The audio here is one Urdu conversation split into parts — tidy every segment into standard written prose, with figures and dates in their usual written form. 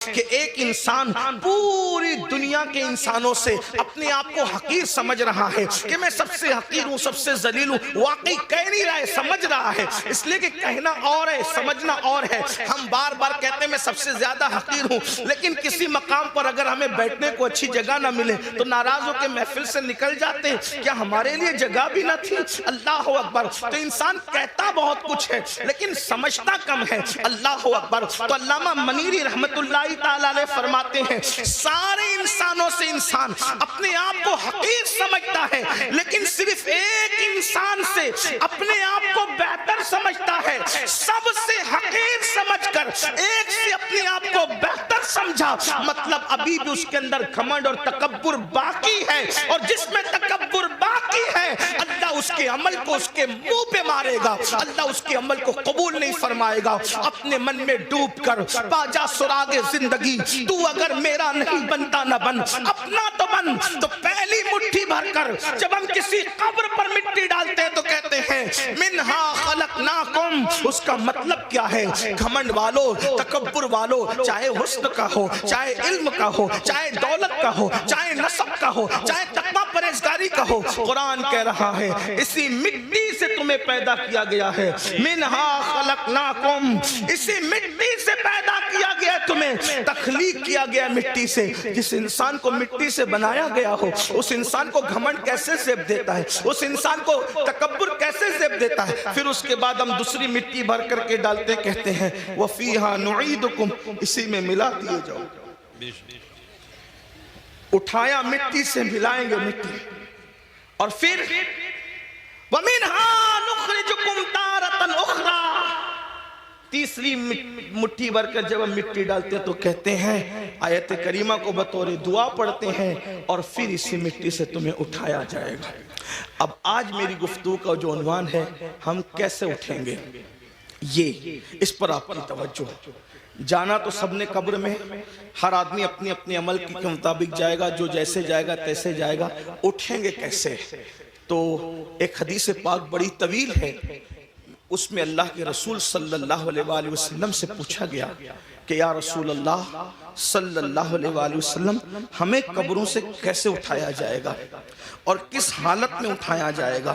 کہ ایک انسان پوری دنیا کے انسانوں سے اپنے آپ کو حقیر سمجھ رہا ہے کہ میں سب سے حقیر ہوں، سب سے ذلیل ہوں. واقعی کہہ نہیں رہا ہے، سمجھ رہا ہے. اس لیے کہ کہنا اور ہے، سمجھنا اور ہے. ہم بار بار کہتے ہیں میں سب سے زیادہ حقیر ہوں، لیکن کسی مقام پر اگر ہمیں بیٹھنے کو اچھی جگہ نہ ملے تو ناراض ہو کے محفل سے نکل جاتے ہیں. کیا ہمارے لیے جگہ بھی نہ تھی؟ اللہ اکبر. تو انسان کہتا بہت کچھ ہے لیکن سمجھتا کم ہے. اللہ اکبر. تو علامہ منیری رحمت اللہ تعالیٰ علیہ فرماتے ہیں سارے انسانوں سے انسان اپنے آپ کو حقیر سمجھتا ہے، لیکن صرف ایک انسان سے اپنے آپ کو بہتر سمجھتا ہے. سب سے حقیر سمجھ کر ایک سے اپنے آپ کو بہتر سمجھا، مطلب ابھی بھی اس کے اندر گھمنڈ اور تکبر باقی ہے. اور جس میں تکبر باقی ہے اللہ اس کے عمل کو اس کے منہ پہ مارے گا، اللہ اس کے عمل کو قبول نہیں فرمائے گا. اپنے من میں ڈوب کر پا جا سراغ زندگی، تو اگر میرا نہیں بنتا نہ بن، اپنا تو بن. تو پہلی مٹھی بھر کر جب ہم کسی قبر پر مٹی ڈالتے ہیں تو کہتے ہیں منہا خلقناکم. اس کا مطلب کیا ہے؟ گھمنڈ والو، تکبر والو، چاہے حسن کا ہو، چاہے علم کا ہو، چاہے دولت کا ہو، چاہے نسب کا ہو، چاہے تقویٰ پرہیزگاری کا ہو، قرآن کہہ رہا ہے اسی مٹی سے تمہیں پیدا کیا گیا ہے. منہا خلقناکم، اسی مٹی سے پیدا کیا گیا تمہیں، تخلیق کیا گیا مٹی سے. جس انسان کو مٹی سے بنایا گیا ہو اس انسان کو گھمنڈ کیسے زیب دیتا ہے؟ اس انسان کو تکبر کیسے زیب دیتا ہے؟ پھر اس کے بعد ہم دوسری مٹی بھر کر کے ڈالتے کہتے ہیں وَفِيهَا نُعِيدُكُمْ، اسی میں ملا دیے جاؤ. اٹھایا مٹی سے ملائیں گے مٹی، اور پھر وَمِنْهَا نُخْرِجُكُمْ تَارَةً أُخْرَى. تیسری مٹھی بھر کر جب ہم مٹی ڈالتے ہیں تو کہتے ہیں آیت کریمہ کو بطور دعا پڑھتے ہیں اور پھر اسی مٹی سے تمہیں اٹھایا جائے گا. اب آج میری گفتگو کا جو عنوان ہے ہم کیسے اٹھیں گے، یہ اس پر آپ کی توجہ. جانا تو سب نے قبر میں، ہر آدمی اپنی اپنے عمل کے مطابق جائے گا، جو جیسے جائے گا تیسے جائے گا. اٹھیں گے کیسے؟ تو ایک حدیث پاک بڑی طویل ہے، اس میں اللہ کے رسول صلی اللہ علیہ وآلہ وسلم سے پوچھا گیا کہ یا رسول اللہ صلی اللہ علیہ وآلہ وسلم ہمیں قبروں سے کیسے اٹھایا جائے گا اور کس حالت میں اٹھایا جائے گا؟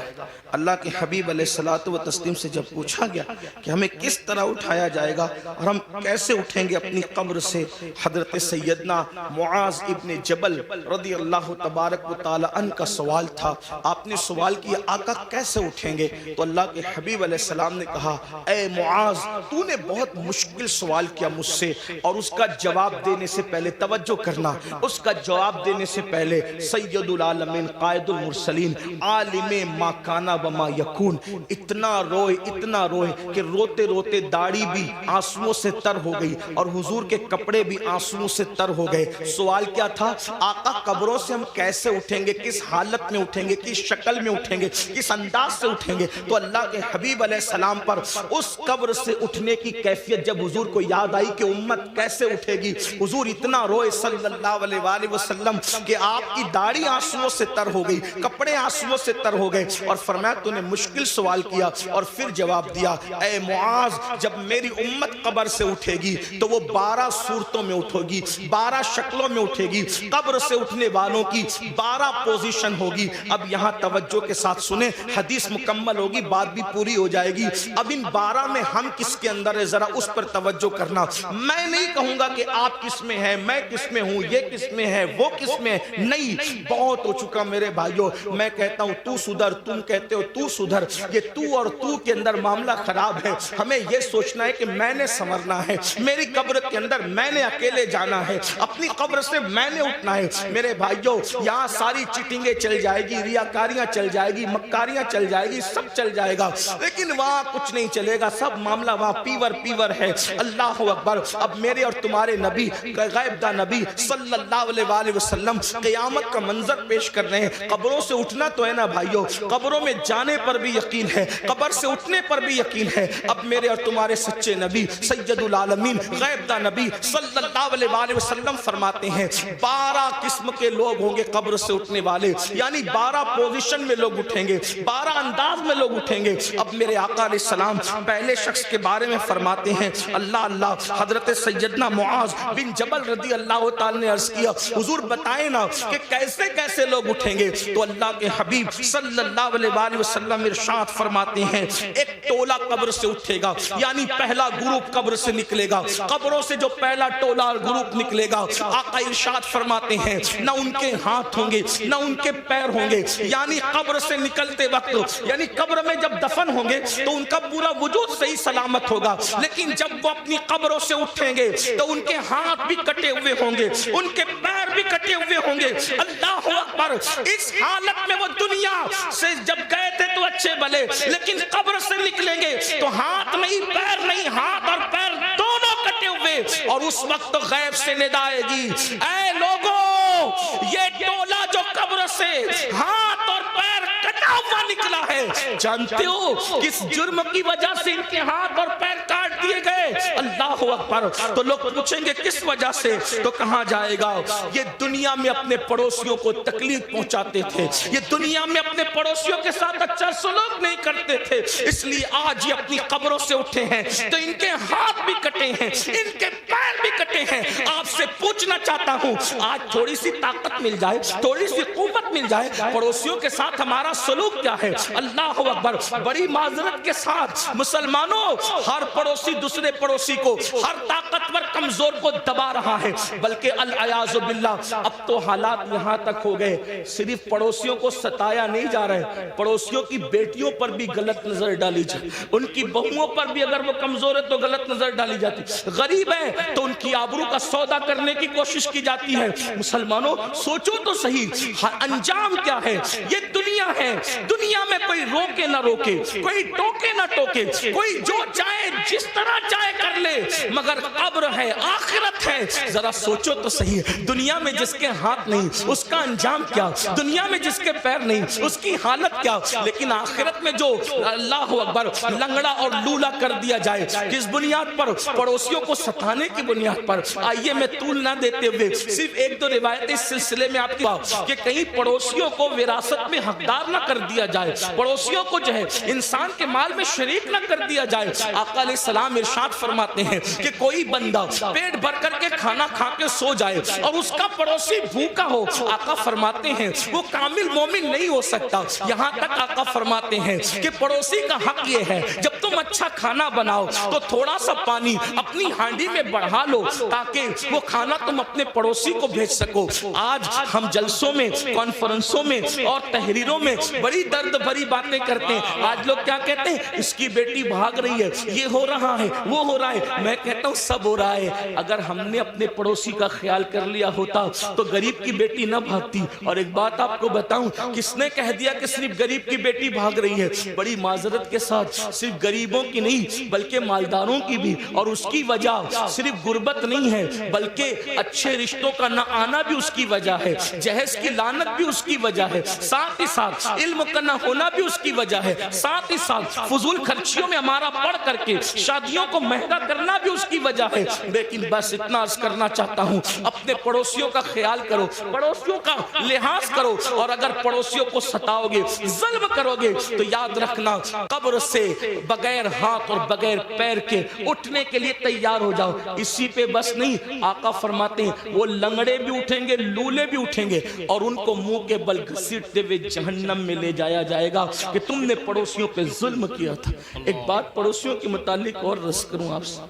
اللہ کے حبیب علیہ الصلوۃ والتسلیم سے جب پوچھا گیا کہ ہمیں کس طرح اٹھایا جائے گا اور ہم کیسے اٹھیں گے اپنی قبر سے، حضرت سیدنا معاذ ابن جبل رضی اللہ تبارک و تعالی عنہ کا سوال تھا. آپ نے سوال کیا آقا کیسے اٹھیں گے؟ تو اللہ کے حبیب علیہ السلام نے کہا اے معاذ تو نے بہت مشکل سوال کیا مجھ سے، اور اس کا جواب دینے سے پہلے توجہ کرنا، اس کا جواب دینے سے پہلے سید العالمین قائد المرسلین عالم ما کانا وما یکون اتنا روئے کہ روتے روتے داڑھی بھی آنسوؤں سے تر ہو گئی اور حضور کے کپڑے بھی آنسوؤں سے تر ہو گئے. سوال کیا تھا؟ آقا قبروں سے ہم کیسے اٹھیں گے، کس حالت میں اٹھیں گے، کس شکل میں اٹھیں گے، کس انداز سے اٹھیں گے؟ تو اللہ کے حبیب علیہ السلام پر اس قبر سے اٹھنے کی کیفیت جب حضور کو یاد آئی کہ امت کیسے اٹھے گی، حضور اتنا روئے صلی اللہ علیہ وآلہ وسلم کہ آپ کی داڑھی آنسوؤں سے تر ہو گئی، کپڑے آنسوؤں سے تر ہو گئے، اور فرمایا تو نے مشکل سوال کیا اور پھر جواب دیا اے معاذ جب میری امت قبر سے اٹھے گی تو وہ 12 صورتوں میں اٹھے گی، 12 شکلوں میں اٹھے گی. قبر سے اٹھنے والوں کی 12 پوزیشن ہوگی. اب یہاں توجہ کے ساتھ سنیں، حدیث مکمل ہوگی، بات بھی پوری ہو جائے گی. اب ان 12 میں ہم کس کے اندر ہے ذرا اس پر توجہ کرنا. میں نہیں کہوں گا کہ آپ کس میں ہیں، میں کس میں ہوں، یہ کس میں ہے، وہ کس میں ہے، نہیں، بہت ہو چکا میرے بھائیوں. میں کہتا ہوں تو سدھر، تم کہتے ہو تو سدھر. یہ تو اور تو کے اندر معاملہ خراب ہے. ہمیں یہ سوچنا ہے کہ میں نے سنورنا ہے، میری قبر کے اندر میں نے اکیلے جانا ہے، اپنی قبر سے میں نے اٹھنا ہے. میرے بھائیوں یہاں ساری چیٹنگیں چل جائے گی، ریاکاریاں چل جائے گی، مکاریاں چل جائے گی، سب چل جائے گا، لیکن وہاں کچھ نہیں چلے گا. سب معاملہ وہاں پیور ہے. اللہ اکبر. اب میرے اور تمہارے نبی، غیب دا نبی صلی اللہ علیہ وآلہ وسلم قیامت کا منظر پیش کر رہے ہیں. قبروں سے اٹھنا تو ہے نا بھائیوں، قبروں میں جانے پر بھی یقین ہے، قبر سے اٹھنے پر بھی یقین ہے. اب میرے اور تمہارے سچے نبی سید العالمین غیب دا نبی صلی اللہ علیہ وآلہ وسلم فرماتے ہیں 12 قسم کے لوگ ہوں گے قبر سے اٹھنے والے، یعنی 12 پوزیشن میں لوگ اٹھیں گے، 12 انداز میں لوگ اٹھیں گے. اب میرے آقا علیہ السلام پہلے شخص کے بارے میں فرماتے ہیں اللہ حضرت حضرت سیدنا معاذ بن جبل رضی اللہ تعالی نے عرض کیا حضور بتائیں نا کہ کیسے کیسے لوگ اٹھیں گے؟ تو اللہ کے حبیب صلی اللہ علیہ وآلہ وسلم ارشاد فرماتے ہیں ایک ٹولہ قبر سے اٹھے گا، یعنی پہلا گروپ قبر سے نکلے گا، قبروں سے جو پہلا ٹولہ اور گروپ نکلے گا، آقا ارشاد فرماتے ہیں نہ ان کے ہاتھ ہوں گے نہ ان کے پیر ہوں گے، یعنی قبر سے نکلتے وقت، یعنی قبر میں جب دفن ہوں گے تو ان کا پورا وجود صحیح سلامت ہوگا، لیکن جب وہ اپنی قبروں سے اٹھیں گے تو ان کے ہاتھ بھی کٹے ہوئے ہوں گے، ان کے پیر بھی کٹے ہوئے ہوں گے۔ اللہ اکبر! اس حالت میں وہ دنیا سے جب گئے تھے تو اچھے بھلے، لیکن قبر سے نکلیں گے تو ہاتھ نہیں پیر نہیں، ہاتھ اور پیر دونوں کٹے ہوئے، اور اس وقت غیب سے ندا آئے گی اے لوگوں یہ ٹولہ جو قبر سے ہاتھ اور پیر کٹا ہوا نکلا ہے، جانتے ہو کس جرم کی وجہ سے ان کے ہاتھ اور پیر کاٹ دیے گئے؟ اللہ اکبر! تو لوگ پوچھیں گے کس وجہ سے؟ تو کہاں جائے گا یہ دنیا میں اپنے پڑوسیوں کو تکلیف پہنچاتے تھے، یہ دنیا میں اپنے پڑوسیوں کے ساتھ اچھا سلوک نہیں کرتے تھے، اس لیے آج یہ اپنی قبروں سے اٹھے ہیں تو ان کے ہاتھ بھی کٹے ہیں، ان کے پیر بھی کٹے ہیں۔ آپ سے پوچھنا چاہتا ہوں آج تھوڑی سی طاقت مل جائے، تھوڑی سی قوت مل جائے، پڑوسیوں کے ساتھ ہمارا سلوک کیا ہے؟ اللہ اکبر! بڑی معذرت کے ساتھ مسلمانوں، ہر پڑوسی دوسرے پڑوسی کو، ہر طاقتور کمزور کو دبا رہا ہے، بلکہ العیاذ باللہ اب تو حالات یہاں تک ہو گئے صرف پڑوسیوں کو ستایا نہیں جا رہا ہے، پڑوسیوں کی بیٹیوں پر بھی غلط نظر ڈالی جائے، ان کی بہوؤں پر بھی اگر وہ کمزور ہے تو غلط نظر ڈالی جاتی، غریب ہے تو ان کی آبرو کا سودا کرنے کی کوشش کی جاتی ہے۔ مسلمانوں سوچو تو صحیح انجام کیا ہے؟ یہ دنیا ہے، دنیا میں کوئی روکے نہ روکے، کوئی ٹوکے نہ ٹوکے، کوئی جو چاہے جس طرح چاہے کر لے، مگر قبر ہے، آخرت ہے۔ ذرا سوچو تو صحیح دنیا میں جس کے ہاتھ نہیں اس کا انجام کیا، دنیا میں جس کے پیر نہیں اس کی حالت کیا، لیکن آخرت میں جو اللہ اکبر لنگڑا اور لولا کر دیا جائے کس بنیاد پر؟ پڑوسیوں کو ستانے کی بنیاد پر۔ آئیے میں طول نہ دیتے ہوئے صرف ایک دو روایت اس سلسلے میں آپ کی کہ کہیں پڑوسیوں کو وراثت میں حقدار نہ کر دیا جائے، پڑوسیوں کو جو ہے انسان کے مال میں شریک نہ کر دیا جائے۔ آقا علیہ السلام ارشاد فرماتے ہیں کہ کوئی بندہ پیٹ بھر کر کے کھانا کھا کے سو جائے اور اس کا پڑوسی بھوکا ہو، آقا فرماتے ہیں وہ کامل مومن نہیں ہو سکتا۔ یہاں تک آقا فرماتے ہیں کہ پڑوسی کا حق یہ ہے جب تم اچھا کھانا بناؤ تو تھوڑا سا پانی اپنی ہانڈی میں بڑھا لو تاکہ وہ کھانا تم اپنے پڑوسی کو بھیج سکو۔ آج ہم جلسوں میں، کانفرنسوں میں اور تحریروں میں بڑی درد بھری باتیں کرتے ہیں۔ آج لوگ کیا کہتے ہیں؟ اس کی بیٹی بھاگ رہی ہے، یہ ہو رہا ہے، وہ ہو رہا ہے۔ میں کہتا ہوں سب ہو رہا ہے، اگر ہم نے اپنے پڑوسی کا خیال کر لیا ہوتا تو غریب کی بیٹی نہ بھاگتی۔ اور ایک بات آپ کو بتاؤں، کس نے کہہ دیا کہ صرف غریب کی بیٹی بھاگ رہی ہے؟ بڑی معذرت کے ساتھ صرف غریبوں کی نہیں بلکہ مالداروں کی بھی، اور اس کی وجہ صرف غربت نہیں ہے بلکہ اچھے رشتوں کا نہ آنا بھی اس کی وجہ ہے، جہیز کی لعنت بھی اس کی وجہ ہے، ساتھ ہی ساتھ علم کا نہ ہونا بھی اس کی وجہ ہے، ساتھ ہی ساتھ فضول خرچیوں میں ہمارا پڑھ کر کے شادیوں کو مہنگا کرنا بھی اس کی وجہ ہے۔ لیکن بس اتنا عرض کرنا چاہتا ہوں اپنے پڑوسیوں کا خیال کرو، پڑوسیوں کا لحاظ کرو، اور اگر پڑوسیوں کو ستاؤ گے، ظلم کرو گے تو یاد رکھنا قبر سے بغیر ہاتھ اور بغیر پیر کے اٹھنے کے لیے تیار ہو جاؤ۔ اسی پہ بس نہیں، آقا فرماتے ہیں وہ لنگڑے بھی اٹھیں گے، لولے بھی اٹھیں گے، اور ان کو منہ کے بل گھسیٹتے ہوئے جہنم میں لے جایا جائے گا کہ تم نے پڑوسیوں پہ ظلم کیا تھا۔ ایک بات پڑوسیوں کے متعلق اور رس کروں آپ سے،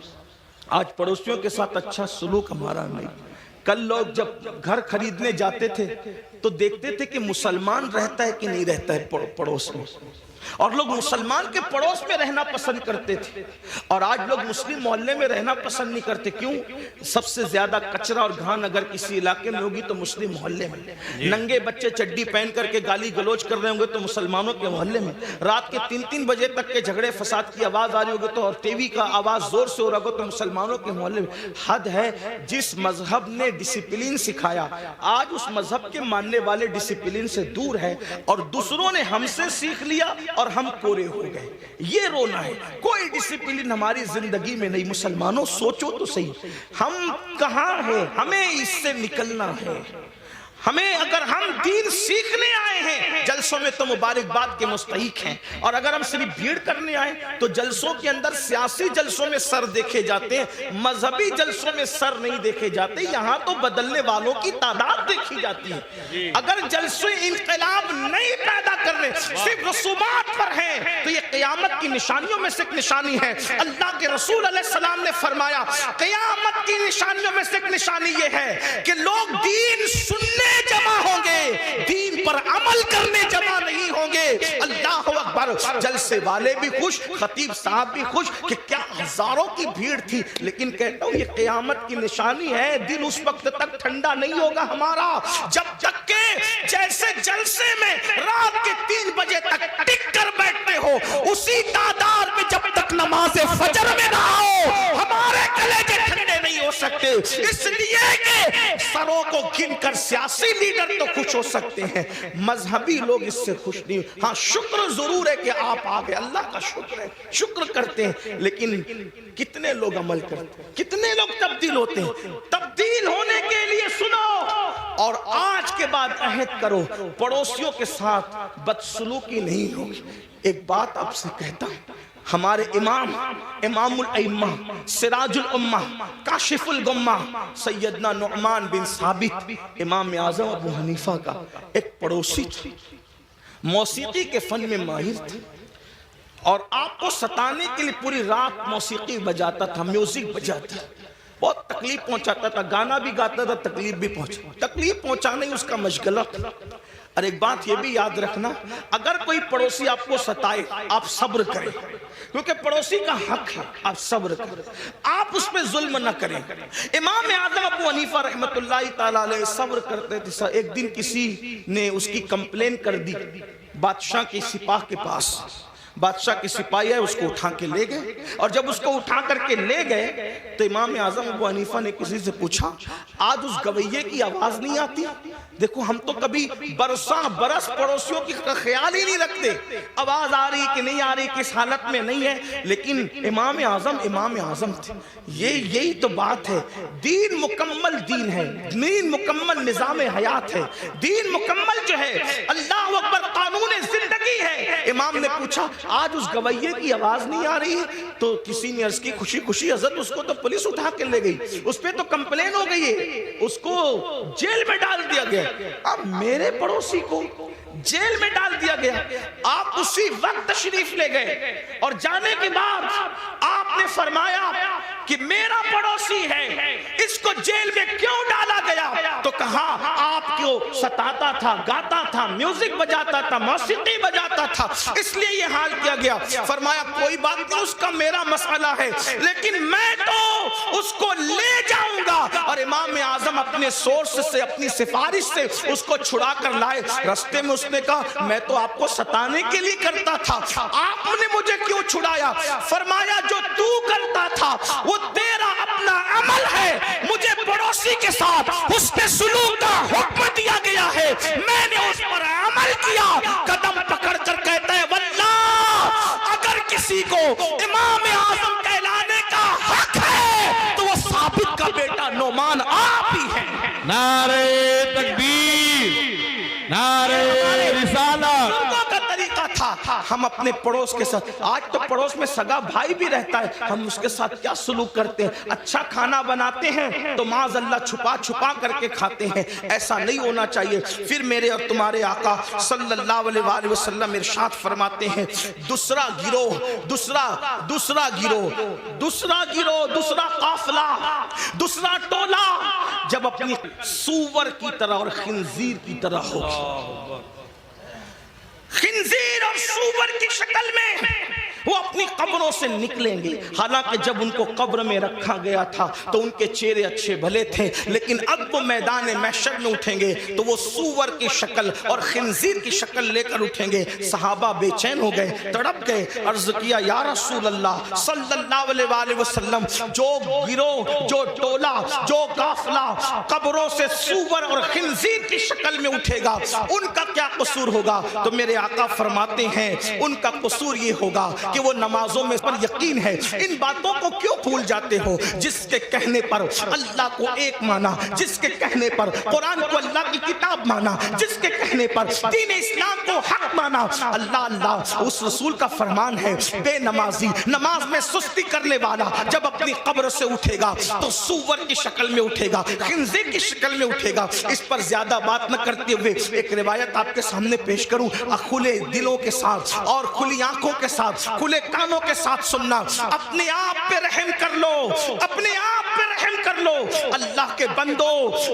آج پڑوسیوں کے ساتھ اچھا سلوک ہمارا نہیں۔ کل لوگ جب گھر خریدنے جاتے تھے تو دیکھتے تھے کہ مسلمان رہتا ہے کہ نہیں رہتا ہے پڑوس میں، اور لوگ مسلمان کے پڑوس میں رہنا پسند کرتے تھے، اور آج لوگ مسلم محلے میں رہنا پسند نہیں کرتے۔ کیوں؟ سب سے زیادہ کچرا اور گھان اگر کسی علاقے میں ہوگی تو مسلم محلے میں، ننگے بچے چڈی پہن کر کے گالی گلوچ کر رہے ہوں گے تو مسلمانوں کے محلے میں، رات کے 3-3 بجے تک کے جھگڑے فساد کی آواز آ رہی ہوگی تو، اور ٹی وی کا آواز زور سے ہو رہا ہوگا تو مسلمانوں کے محلے میں۔ حد ہے، جس مذہب نے ڈسپلین سکھایا آج اس مذہب کے ماننے والے ڈسپلین سے دور ہے، اور دوسروں نے ہم سے سیکھ لیا اور ہم کورے ہو گئے۔ یہ رونا ہے، کوئی ڈسپلین ہماری زندگی میں نہیں۔ مسلمانوں سوچو تو صحیح، ہم کہاں ہیں؟ ہمیں اس سے نکلنا ہے، ہمیں اگر ہم دین سیکھنے آئے ہیں جلسوں میں تو مبارکباد کے مستحق ہیں، اور اگر ہم صرف بھیڑ کرنے آئے تو جلسوں کے اندر سیاسی جلسوں میں سر دیکھے جاتے ہیں، مذہبی جلسوں میں سر نہیں دیکھے جاتے، یہاں تو بدلنے والوں کی تعداد دیکھی جاتی ہے۔ اگر جلسے انقلاب نہیں پیدا کرنے، صرف رسومات پر ہیں، تو یہ قیامت کی نشانیوں میں سے ایک نشانی ہے۔ اللہ کے رسول علیہ السلام نے فرمایا قیامت کی نشانیوں میں سے ایک نشانی یہ ہے کہ لوگ دین سننے جمع ہوں گے، دین پر عمل کرنے جمع نہیں ہوں گے۔ اللہ اکبر، جلسے والے بھی خوش، خطیب صاحب بھی خوش کہ کیا ہزاروں کی بھیڑ تھی، لیکن کہتا ہوں یہ قیامت کی نشانی ہے۔ دل اس وقت تک ٹھنڈا نہیں ہوگا ہمارا جب تک کہ جیسے جلسے میں رات کے 3 بجے تک ٹک کر بیٹھتے ہو، اسی تعداد میں جب تک نماز فجر میں نہ ہو ہمارے کلیجے ٹھنڈے نہیں ہو سکتے۔ اس لیے کہ سروں کو گن کر سیاسی لیڈر تو خوش ہو سکتے ہیں، مذہبی لوگ اس سے خوش نہیں۔ ہاں شکر ضرور ہے کہ آپ آگے، اللہ کا شکر ہے، شکر کرتے ہیں، لیکن کتنے لوگ عمل کرتے ہیں، کتنے لوگ تبدیل ہوتے ہیں؟ تبدیل ہونے کے لیے سنو اور آج کے بعد عہد کرو پڑوسیوں کے ساتھ بدسلوکی نہیں ہوگی۔ ایک بات آپ سے کہتا ہوں، ہمارے امام الائمہ، سراج الامہ، کاشف الغمہ، سیدنا نعمان بن ثابت، امام اعظم ابو حنیفہ کا ایک پڑوسی تھا، موسیقی کے فن میں ماہر تھا، اور آپ کو ستانے کے لیے پوری رات موسیقی بجاتا تھا، میوزک بجاتا تھا، بہت تکلیف پہنچاتا تھا، گانا بھی گاتا تھا، تکلیف بھی تکلیف پہنچانا ہی اس کا مشغلہ تھا۔ اور ایک بات یہ بھی یاد رکھنا، اگر کوئی پڑوسی آپ کو ستائے آپ صبر کریں، کیونکہ پڑوسی کا حق ہے، آپ صبر کریں، آپ اس پہ ظلم نہ کریں۔ امام اعظم ابو حنیفہ رحمت اللہ تعالیٰ علیہ صبر کرتے تھے۔ ایک دن کسی نے اس کی کمپلین کر دی بادشاہ کی سپاہ کے پاس، بادشاہ کی سپاہی ہے، اس کو اٹھا کے لے گئے، اور جب اس کو اٹھا کر کے لے گئے تو امام اعظم ابو حنیفہ نے کسی سے پوچھا آج اس گویے کی آواز نہیں آتی؟ دیکھو ہم تو کبھی برساں برس پڑوسیوں کی خیال ہی نہیں رکھتے، آواز آ رہی کہ نہیں آ رہی، کس حالت میں نہیں ہے، لیکن امام اعظم تھے۔ یہی تو بات ہے، دین مکمل دین ہے، دین مکمل نظام حیات ہے، دین مکمل جو ہے اللہ اکبر قانون زندگی ہے۔ امام نے پوچھا آج اس گویے کی آواز نہیں آ رہی ہے، تو کسی نے عرض کی خوشی خوشی حضرت اس کو تو پولیس اٹھا کے لے گئی، اس پہ تو کمپلین ہو گئی ہے، اس کو جیل میں ڈال دیا گیا۔ اب میرے پڑوسی کو جیل میں ڈال دیا گیا، آپ اسی وقت تشریف لے گئے، اور جانے کے بعد آپ نے فرمایا کہ میرا پڑوسی ہے، اس کو جیل میں کیوں ڈالا گیا؟ تو کہا آپ کو ستاتا تھا، گاتا تھا، میوزک بجاتا تھا، موسیقی بجاتا تھا، اس لیے یہ حال کیا گیا۔ فرمایا کوئی بات نہیں، اس کا میرا مسئلہ ہے، لیکن میں تو اس کو لے جاؤں گا۔ اور امام اعظم اپنے سورس سے، اپنی سفارش سے اس کو چھڑا کر لائے۔ رستے میں اس نے کہا میں تو آپ کو ستانے کے لیے کرتا تھا، آپ نے مجھے کیوں چھڑایا؟ فرمایا جو تو کرتا تھا وہ تیرا اپنا عمل ہے، مجھے پڑوسی کے ساتھ حسن سلوک کا حکم دیا گیا ہے، میں نے اس پر عمل کیا۔ قدم پکڑ کر کہتا ہے واللہ اگر کسی کو امام اعظم کہلانے کا حق ہے تو وہ ثابت کا بیٹا نعمان آپ ہی ہے۔ نعرہ تکبیر، نعرہ رسالت۔ لوگوں کا طریقہ تھا ہم اپنے پڑوس کے ساتھ، آج تو پڑوس میں سگا بھائی بھی رہتا ہے، ہم اس کے ساتھ کیا سلوک کرتے ہیں؟ اچھا کھانا بناتے ہیں تو معاذ اللہ چھپا چھپا کر کے کھاتے ہیں، ایسا نہیں ہونا چاہیے۔ پھر میرے اور تمہارے آقا صلی اللہ علیہ وآلہ وسلم ارشاد فرماتے ہیں دوسرا گروہ، دوسرا قافلہ، دوسرا ٹولہ جب اپنی سور کی طرح اور خنزیر کی طرح ہوگی، خنزیر اور سور کی شکل میں وہ اپنی قبروں سے نکلیں گے۔ حالانکہ جب ان کو قبر میں رکھا گیا تھا تو ان کے چہرے اچھے بھلے تھے، لیکن اب وہ میدان محشر میں اٹھیں گے تو وہ سور کی شکل اور خنزیر کی شکل لے کر اٹھیں گے۔ صحابہ بے چین ہو گئے، تڑپ گئے، عرض کیا یا رسول اللہ صلی اللہ علیہ وآلہ وسلم، جو گروہ، جو ٹولہ، جو قافلہ قبروں سے سور اور خنزیر کی شکل میں اٹھے گا ان کا کیا قصور ہوگا؟ تو میرے آقا فرماتے ہیں ان کا قصور یہ ہوگا کہ وہ نمازوں میں پر یقین ہے، ان باتوں کو کیوں بھول جاتے ہو؟ جس کے کہنے پر اللہ کو ایک مانا، جس کے کہنے پر قرآن کو اللہ کی کتاب مانا، جس کے کہنے پر دین اسلام کو حق مانا، اللہ اس رسول کا فرمان ہے بے نمازی، نماز میں سستی کرنے والا جب اپنی قبر سے اٹھے گا تو سور کی شکل میں اٹھے گا، خنزیر کی شکل میں اٹھے گا۔ اس پر زیادہ بات نہ کرتے ہوئے ایک روایت آپ کے سامنے پیش کروں، کھلے دلوں کے ساتھ اور کھلی آنکھوں کے ساتھ، کھلے کانوں کے ساتھ سننا۔ اپنے آپ پہ رحم کر لو، اپنے آپ پہ رحم کر لو۔ اللہ کے بندو،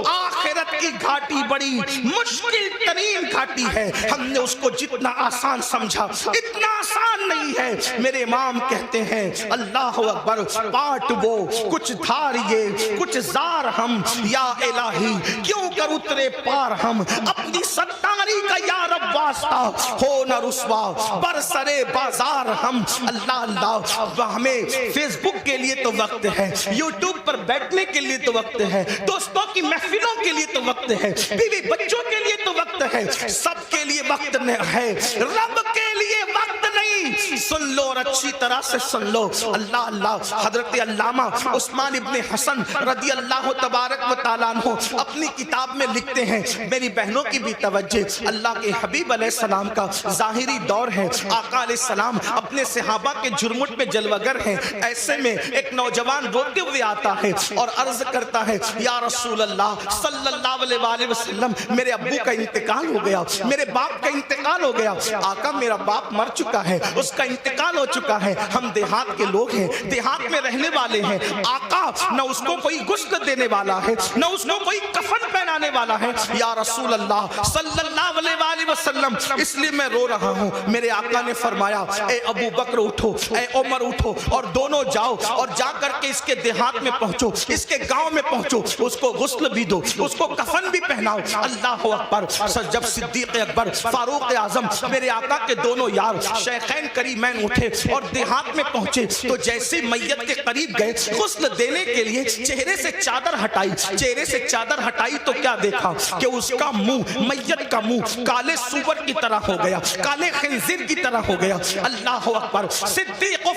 آخرت کی گھاٹی بڑی مشکل ترین گھاٹی ہے، ہم نے اس کو جتنا آسان سمجھا اتنا آسان نہیں ہے۔ میرے امام کہتے ہیں اللہ اکبر، پاٹ وہ کچھ دھار یہ کچھ زار ہم، یا الہی کیوں کر اترے پار ہم، اپنی ستاری کا یا رب واسطہ ہو نہ رسوا برسرے بازار ہم۔ اللہ ہمیں فیس بک کے لیے تو وقت ہے، یوٹیوب پر بیٹھنے کے لیے تو وقت ہے، دوستوں کی محفلوں کے لیے تو وقت ہے، بیوی بچوں کے لیے تو وقت ہے، سب کے لیے وقت ہے، رب کے لیے وقت نہیں۔ سن لو اور اچھی طرح سے سن لو۔ اللہ حضرت علامہ عثمان ابن حسن رضی اللہ تبارک و تعالیٰ عنہ اپنی کتاب میں لکھتے ہیں، میری بہنوں کی بھی توجہ، اللہ کے حبیب علیہ السلام کا ظاہری دور ہے، آقا علیہ السلام اپنے صحابہ کے جرمٹ میں جلوگر ہیں، ایسے میں ایک نوجوان روتے ہوئے آتا ہے اور عرض کرتا ہے یا رسول اللہ صلی اللہ علیہ وآلہ وسلم، میرے ابو کا انتقال ہو گیا، میرے باپ کا انتقال ہو گیا۔ آقا میرا باپ مر چکا ہے، اس کا انتقال ہو چکا ہے، ہم دیہات کے لوگ ہیں، دیہات میں رہنے والے ہیں، آقا نہ اس کو کوئی غسل دینے والا ہے، نہ اس کو کوئی کفن پہنانے والا ہے، یا رسول اللہ صلی اللہ علیہ وآلہ وسلم اس لیے میں رو رہا ہوں۔ میرے آقا نے فرمایا اے ابو بکر اٹھو، اے عمر اٹھو، اور دونوں جاؤ اور جا کر کے اس کے دیہات میں پہنچو، اس کے گاؤں میں پہنچو، اس کو غسل بھی دو، اس کو کفن بھی پہناؤ۔ اللہ اکبر۔ جب صدیق اکبر، فاروق اعظم، میرے آقا کے دونوں یار شیخین کریمین اٹھے اور دیہات میں پہنچے تو جیسے میت کے قریب گئے غسل دینے کے لیے چہرے سے چادر ہٹائی، چہرے سے چادر ہٹائی تو کیا دیکھا کہ اس کا منہ، میت کا منہ کالے سور کی طرح ہو گیا، کالے خنزیر کی طرح ہو گیا۔ اللہ اکبر۔ صدیق و